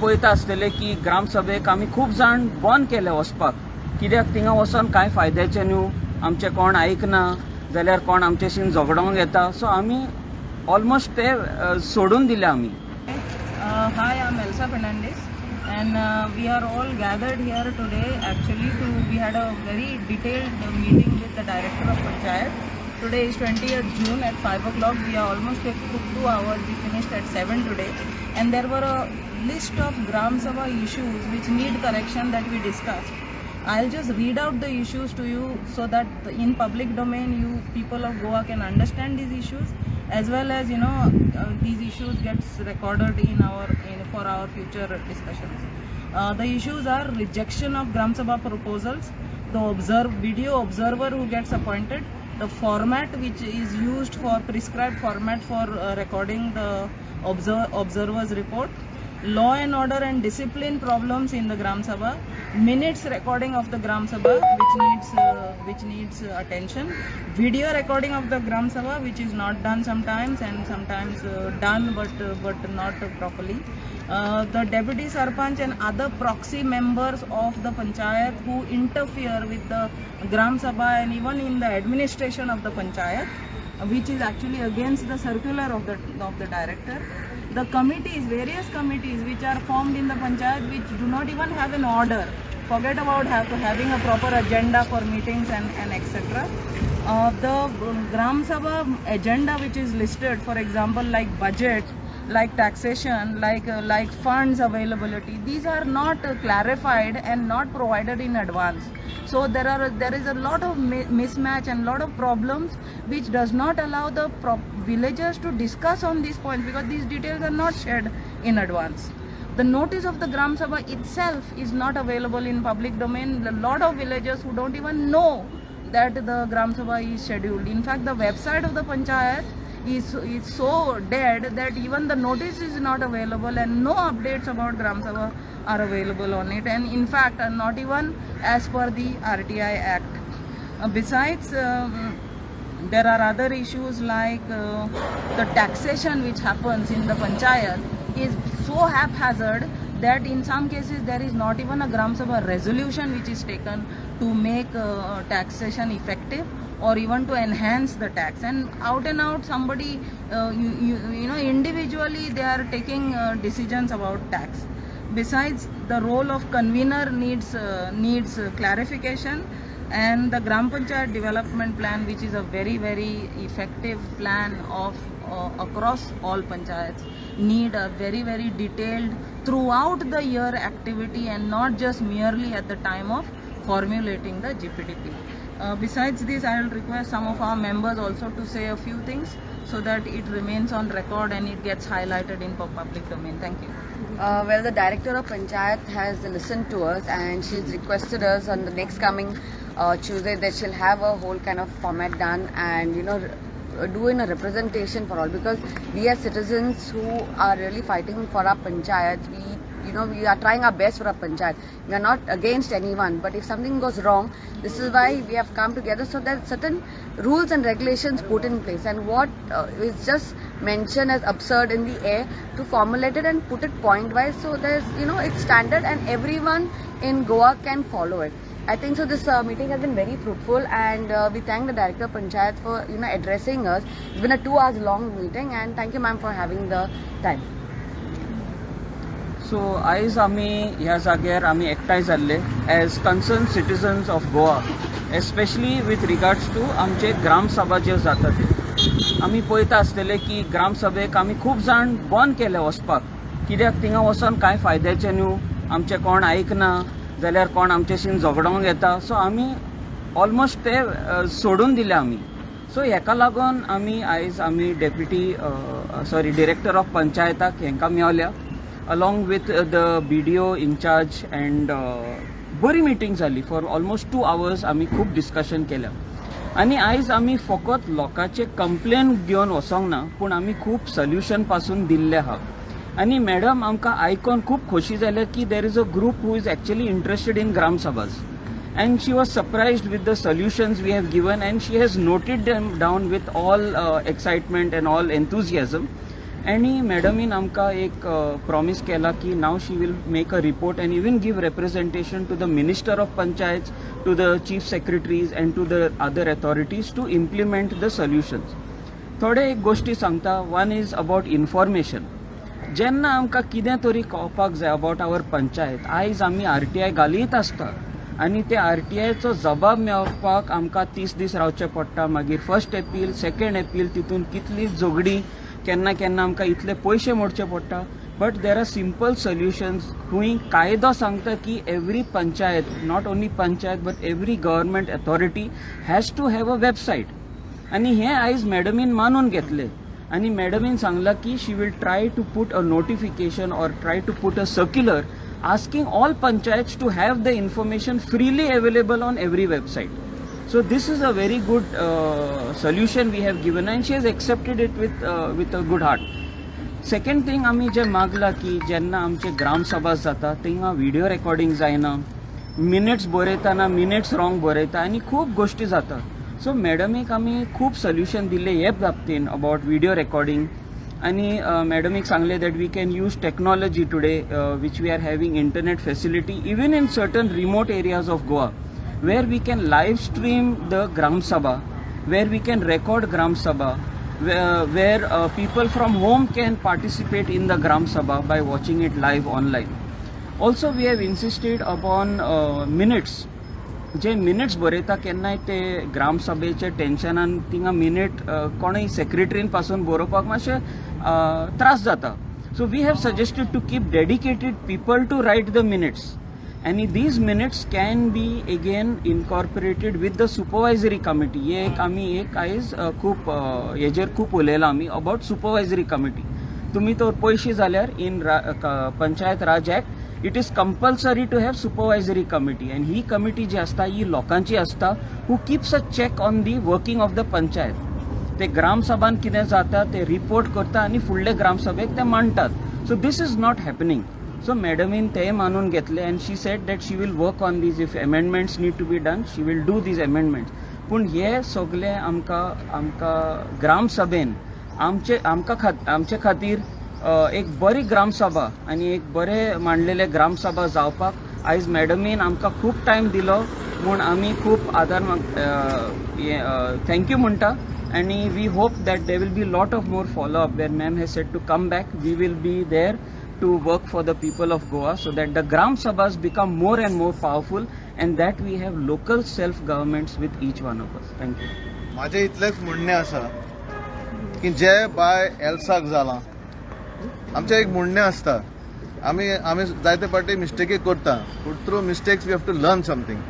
पळयता आसतले की ग्रामसभेक आमी खूब जाण बंद केले वचपाक, कित्याक थिंगा वचोन कांय फायद्याचें न्हू, आमचें कोण आयकना जाल्यार कोण आमचेशीं झगडोंक येता, सो आमी ऑलमोस्ट ते सोडून दिले आमी. Hi, I'm Elsa Fernandez, and we are all gathered here today. Actually, we had a very detailed meeting with the director of Panchayat. Today is 20th June at 5 o'clock. We are almost took 2 hours. We finished at 7 today, and there were a list of Gram Sabha issues which need correction that we discussed. I'll just read out the issues to you so that in public domain you people of Goa can understand these issues, as well as these issues gets recorded for our future discussions. The issues are rejection of Gram Sabha proposals, the video observer who gets appointed, the format which is used for prescribed format for recording the observer's report, law and order and discipline problems in the Gram Sabha, minutes recording of the Gram Sabha which needs attention, video recording of the Gram Sabha which is not done sometimes, and sometimes done but not properly, the deputy sarpanch and other proxy members of the panchayat who interfere with the Gram Sabha and even in the administration of the panchayat, which is actually against the circular of the director. The committees, various committees which are formed in the panchayat which do not even have an order. Forget about having a proper agenda for meetings and etc. The Gram Sabha agenda which is listed, for example, like budget, like taxation, like funds availability, these are not clarified and not provided in advance. So there is a lot of mismatch and lot of problems which does not allow the villagers to discuss on these points, because these details are not shared in advance. The notice of the Gram Sabha itself is not available in public domain. A lot of villagers who don't even know that the Gram Sabha is scheduled. In fact, the website of the panchayat is so dead that even the notice is not available and no updates about Gram Sabha are available on it, and in fact not even as per the RTI Act. Besides, there are other issues like the taxation which happens in the panchayat is so haphazard that in some cases there is not even a Gram Sabha resolution which is taken to make taxation effective or even to enhance the tax, and out somebody individually they are taking decisions about tax. Besides, the role of convener needs clarification, and the Gram Panchayat development plan, which is a very effective plan of across all panchayats, need a very detailed throughout the year activity and not just merely at the time of formulating the GPDP. Besides this, I will request some of our members also to say a few things so that it remains on record and it gets highlighted in public domain. Thank you. Well, the director of Panchayat has listened to us, and she's requested us on the next coming Tuesday that she'll have a whole kind of format done and doing a representation for all, because we as citizens who are really fighting for our panchayat, we are trying our best for our panchayat. We are not against anyone, but if something goes wrong, this is why we have come together, so that certain rules and regulations put in place, and what is just mentioned as absurd in the air, to formulate it and put it point wise, so there's it's standard and everyone in Goa can follow it. I think so this meeting has been very fruitful, and we thank the director of Panchayat for addressing us. It's been a 2 hours long meeting, and thank you ma'am for having the time. सो आयज आमी ह्या जाग्यार आमी एकठांय जाल्ले as concerned citizens of Goa, especially with regards to आमचे ग्राम सभा ज्यो जाता त्यो. आमी पळयता आसतले की ग्राम सभेक आमी खूब जाण बंद केले वचपाक, कित्याक थिंगा वचोन कांय फायद्याचें न्हू, आमचें कोण आयकना जाल्यार कोण आमचेशीं झगडोंक येता, सो आमी ऑलमोस्ट ते सोडून दिले आमी. सो हेका लागून आमी डिरेक्टर ऑफ पंचायताक हेंकां मेवल्या, along with the BDO in charge, and बरी मिटींग जाली. फॉर ऑलमोस्ट 2 hours आमी खूब डिस्कशन केल्या, आनी आयज आमी फकत लोकांचे कंप्लेन घेवन वचोंक ना, पूण आमी खूब सोल्युशन पासून दिल्ले आहा. आनी मॅडम आमकां आयकून खूब खोशी जाल्या की there is a group who is actually interested in gram sabhas, and she was surprised with the solutions we have given, and she has noted them down with all excitement and all enthusiasm. आणि मॅडमीन आमकां एक promise केला की now she will make a report and even give representation to the minister of panchayat, to the chief secretaries and to the other authorities to implement the solutions. थोडे एक गोष्टी सांगता. One is about information. जेन्ना आमकां कितें तरी कळपाक जाय अबाउट आवर पंचायत, आयज आमी RTI घालीत आसता आनी ते RTIचो जबाब मेळपाक आमकां 30 दीस रावचें पडटा. मागीर फर्स्ट एपील, सेकंड एपील, तितून कितली झगडी, केन्ना केन्ना आमकां इतले पयशे मोडचे पडटा. But there are simple solutions. खूंय कायदो सांगता की every panchayat, not only panchayat but every government authority has to have a website. आनी हें आयज मॅडमीन मानून घेतलें आनी मॅडमीन सांगला की she will try to put a notification or try to put a circular asking all panchayats to have the information freely available on every website. So this is a very good solution we have given and she has accepted it with a good heart. Second thing आमी जे मागला की जेन्ना आमचे ग्राम सभा जाता थिंगा video recording जायना, minutes बरयतना minutes wrong बरयता आनी खूब गोष्टी जाता. सो मॅडमीक आमी खूब सोल्युशन दिले हे बाबतीन अबाउट व्हिडिओ रेकॉर्डिंग. आणि मॅडमीक सांगले that we can use technology today which we are having internet facility even in certain remote areas of Goa where we can live stream the gram sabha, where we can record gram sabha, where people from home can participate in the Gram Sabha by watching it live online. Also we have insisted upon minutes. J minutes बरयता केन्नाय ते ग्राम सभेचे टेन्शनान थिंगा minute कोणय सेक्रेटरीन पासून बरोवपाक मातशें त्रास जाता. So we have suggested to keep dedicated people to write the minutes आणि these minutes can be again incorporated with the supervisory committee. हे एक आमी एक आयज खूब हेजेर खूब उलयलां आमी अबाउट सुपरवायझरी कमिटी. तुमी तर पयशे जाल्यार in Panchayat Raj Act it is compulsory to have supervisory committee and ही कमिटी जी आसता ही लोकांची आसता who keeps a check on the working of the panchayat. ते ग्राम सभान कितें जाता ते रिपोर्ट करता आनी फुडले ग्राम सभेक ते मांडटात. So this is not happening. So मॅडमीन ते मानून घेतले and she said that she will work on these. If amendments need to be done she will do these amendments. पूण हे सगळे आमकां ग्राम सभेन आमचे खातीर एक बरी ग्रामसभा आणि एक बरे मांडलेले ग्रामसभा जावपाक आयज मॅडमीन आमकां खूब टायम दिलो म्हूण आमी खूब आदार थँक्यू म्हणटा. आणि we hope that they will be lot of more follow up where ma'am has said to come back. We will be there to work for the people of Goa so that the Gram Sabhas become more and more powerful and that we have local self-governments with each one of us. Thank you. माझे इतलेच म्हणणे आसा की जे bye एल्साक जाला आमचे एक म्हणणे आसता आमी जायते फावटी मिस्टेकी करता but through mistakes we have to learn something.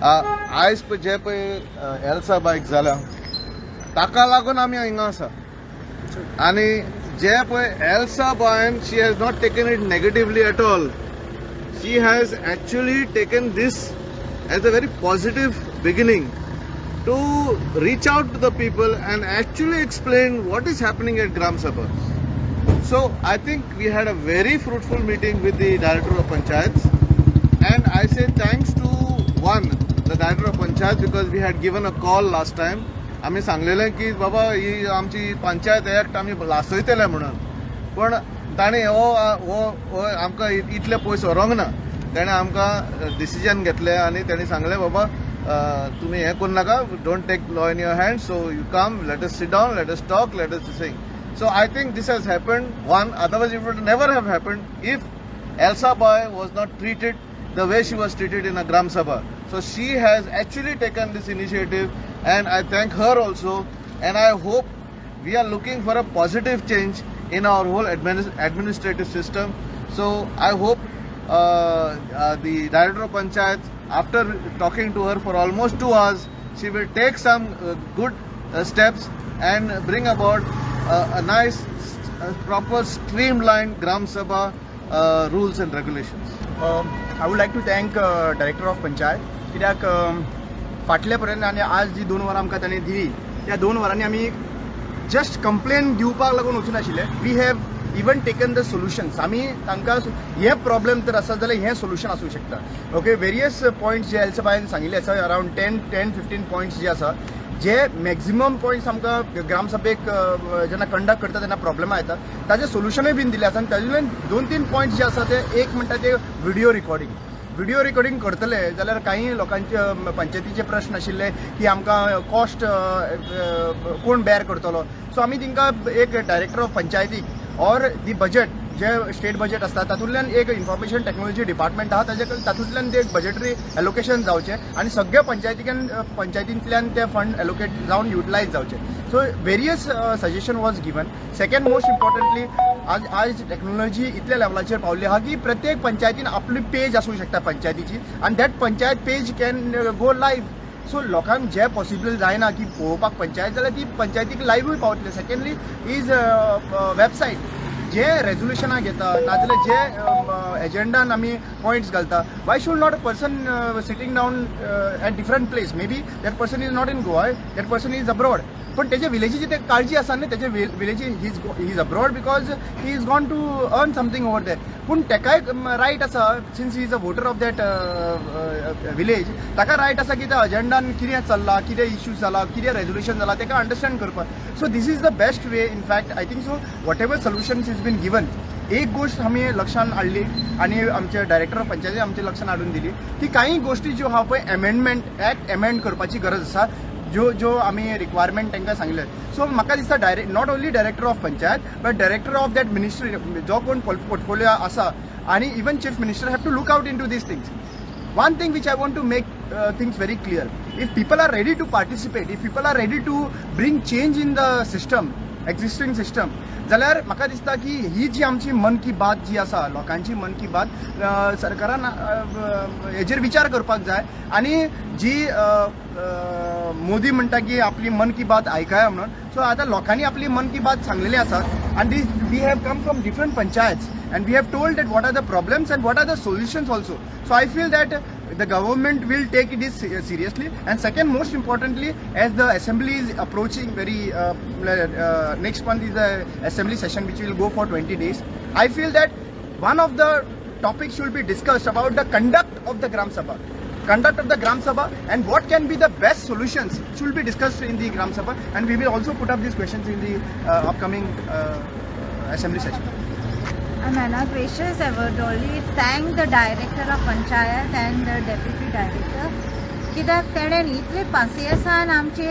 आयज पळय जे पळय एल्सा बायक जाला ताका लागून आमी हिंगा आसा. आनी जे पळय एल्सा बायन she has not taken it negatively at all. She has actually taken this as a very positive beginning to reach out to the people and actually explain what is happening at Gram Sabha. So I think we had a very fruitful meeting with the Director of Panchayats and I say thanks to the Director of Panchayat because we had given a call last time. आम्ही सांगलेलें की बाबा ही आमची panchayat act आमी लासयतले म्हणून पण ताणें हो आमकां इतले पयस व्हरूंक ना. ताणें आमकां डिसिजन घेतलें आनी ताणें सांगलें बाबा तुम्ही हे करू नका, don't take law in your hand. So you come, let us sit down, let us talk, let us sing. So I think this has happened. Otherwise it would never have happened if Elsa Boy was not treated the way she was treated in a Gram Sabha. So she has actually taken this initiative and I thank her also and I hope we are looking for a positive change in our whole administrative system. So I hope the Director of Panchayat, after talking to her for almost 2 hours, she will take some good steps and bring about a nice, proper, streamlined Gram Sabha rules and regulations. I would like to thank Director of Panchayat कित्याक फाटल्या पर्यंत आनी आज जी 2 वरां आमकां ताणें दिली त्या 2 वरांनी आमी जस्ट कंप्लेन दिवपाक लागून वचून आशिल्ले. We have even taken the solutions. आमी तांकां हे प्रॉब्लेम तर आसा जाल्यार हें सोल्युशन आसूं शकता. ओके, वेरियस पॉयंट्स जे एल्सा बायन सांगिल्ले आसा अरावंड 10-15 पॉयंट्स जे आसा जे मॅक्झिमम पॉयंट्स आमकां ग्रामसभेक जेन्ना कंडक्ट करता तेन्ना प्रॉब्लेमां येता ताजें सोल्युशनूय बीन दिलें आसा आनी तातूंतल्यान 2-3 पॉयंट्स जे आसा ते एक म्हणटा ते व्हिडिओ रिकॉर्डिंग करतले जाल्यार काही लोकांचे पंचायतीचे प्रश्न आशिल्ले की आमकां कॉस्ट कोण बेर करतलो सो आमी तांकां एक डायरेक्टर ऑफ पंचायतीक ऑर दी बजेट जे स्टेट बजेट आसता तातूंतल्यान एक इन्फॉर्मेशन टेक्नॉलॉजी डिपार्टमेंट आहा तातूंतल्यान ते बजेटरी एलोकेशन जावचे आनी सगळ्या पंचायतींतल्यान ते फंड एलोकेट जावन युटिलायज जावचे so various suggestion was given second most importantly आज टेक्नॉलॉजी इतल्या लेवलाचेर पावली आहा की प्रत्येक पंचायतीन आपली पेज आसूंक शकता पंचायतीची आनी that panchayat page can go live so लोकांक जे पॉसिबल जायना की पळोवपाक पंचायत जाल्यार ती पंचायतीक लायव्हूय पावतले सेकंडली इज वेबसायट जे रेजोल्युशनां घेता नाजाल्यार जे एजेंडान आमी पॉयंट्स घालता why should not a person sitting down at different place may be that person is not in Goa that person is abroad पण तेजे विलेजीची ते काळजी आसा न्ही तेजे विलेजी he is abroad because he is gone to earn something over that पूण तेकाय रायट आसा since he is a voter of that village ताका रायट आसा की त्या अजेंडान कितें चल्लां कितें इश्यूज जाला कितें रेजोल्युशन जाला तेका अंडरस्टँड करपाक so this is the best way in fact I think so whatever solutions is been given एक गोष्ट आमी लक्षांत हाडली आनी आमचे डायरेक्टर ऑफ पंचायती आमच्या लक्षांत हाडून दिली की काही गोष्टी ज्यो आहा पळय एमेंडमेंट एक्ट एमेंड करपाची गरज आसा जो आमी रिक्वायरमेंट तांकां सांगले सो म्हाका दिसता not only director of panchayat but director of that ministry जो कोण पोर्टफोलियो आसा आनी even chief minister have to look out into this things one thing which I want to make things very clear if people are ready to participate if people are ready to bring change in the system existing system जाल्यार म्हाका दिसता की ही जी आमची मन की बात जी आसा लोकांची मन की बात सरकारान हेजेर विचार करपाक जाय आनी जी मोदी म्हणटा की आपली मन की बात आयकाया म्हणून सो आतां लोकांनी आपली मन की बात सांगलेली आसा आनी we have come from different panchayats and we have told that what are the problems and what are the solutions also so I feel that the government will take it seriously and second most importantly as the assembly is approaching very next month is the assembly session which will go for 20 days I feel that one of the topics should be discussed about the conduct of the Gram Sabha and what can be the best solutions should be discussed in the Gram Sabha and we will also put up these questions in the upcoming assembly session. Anna gracious, I would only thank the director of Panchayat and the deputy director कित्याक तेणें इतले पासियेंसान आमचे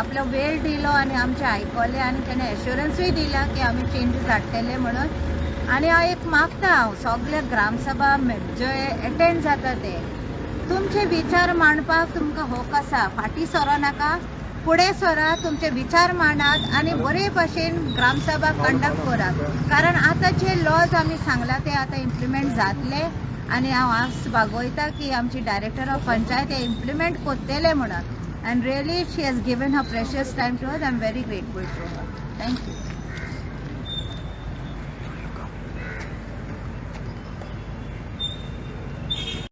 आपलो वेळ दिलो आनी आमचें आयकलें आनी तेणें एश्युरन्सूय दिला की आमी चेंजीस हाडटले म्हणून आनी हांव एक मागता हांव सगळे ग्रामसभा जे एटेंड जाता ते तुमचे विचार मांडपाक तुमकां हक आसा फाटीं सरो नाका फुडें सरा तुमचे विचार मांडात आनी बरे भशेन ग्रामसभा कंडक्ट करात कारण आतां जे लॉज आमी सांगला ते आतां इम्प्लिमेंट जातले आनी हांव आस बागोयता की आमची डायरेक्टर ऑफ पंचायत हे इम्प्लिमेंट कोत्तेले म्हणून and really she has given her precious time to us I am very grateful to her thank you